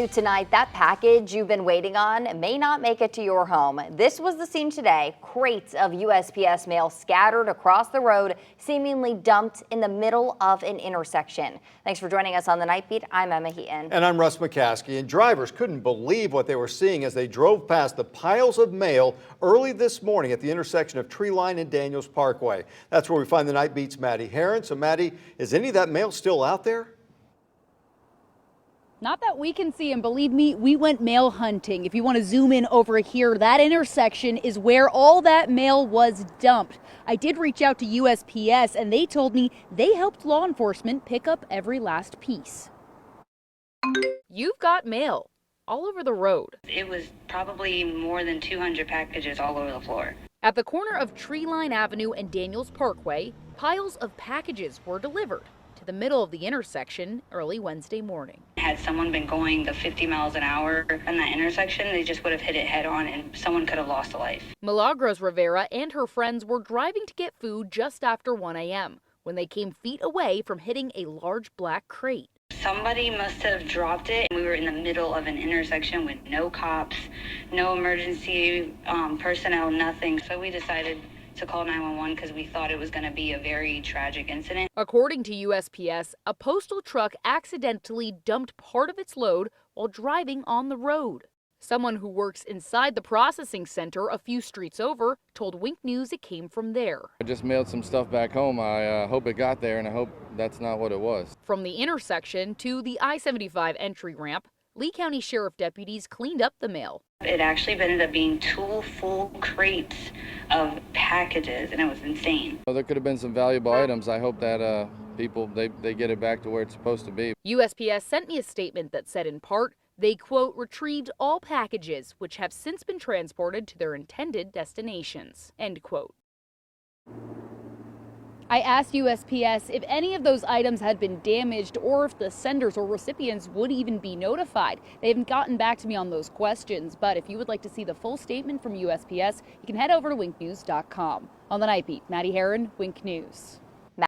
Tonight, that package you've been waiting on may not make it to your home. This was the scene today. Crates of USPS mail scattered across the road, seemingly dumped in the middle of an intersection. Thanks for joining us on the Night Beat. I'm Emma Heaton. And I'm Russ McCaskey. And drivers couldn't believe what they were seeing as they drove past the piles of mail early this morning at the intersection of Tree Line and Daniels Parkway. That's where we find the Night Beat's Maddie Herron. So Maddie, is any of that mail still out there? Not that we can see, and believe me, we went mail hunting. If you want to zoom in over here, that intersection is where all that mail was dumped. I did reach out to USPS, and they told me they helped law enforcement pick up every last piece. You've got mail all over the road. It was probably more than 200 packages all over the floor. At the corner of Tree Line Avenue and Daniels Parkway, piles of packages were delivered to the middle of the intersection early Wednesday morning. Had someone been going the 50 miles an hour in that intersection, they just would have hit it head on and someone could have lost a life. Milagros Rivera and her friends were driving to get food just after 1 a.m. when they came feet away from hitting a large black crate. Somebody must have dropped it. We were in the middle of an intersection with no cops, no emergency personnel, nothing. So we decided to call 911 because we thought it was going to be a very tragic incident. According to USPS, a postal truck accidentally dumped part of its load while driving on the road. Someone who works inside the processing center a few streets over told Wink News it came from there. I just mailed some stuff back home. I hope it got there, and I hope that's not what it was. From the intersection to the I-75 entry ramp, Lee County Sheriff deputies cleaned up the mail. It actually ended up being 2 full crates of packages, and it was insane. Well, there could have been some valuable items. I hope that people, they get it back to where it's supposed to be. USPS sent me a statement that said in part, they, quote, retrieved all packages which have since been transported to their intended destinations, end quote. I asked USPS if any of those items had been damaged or if the senders or recipients would even be notified. They haven't gotten back to me on those questions, but if you would like to see the full statement from USPS, you can head over to winknews.com. On the Night Beat, Maddie Herron, Wink News.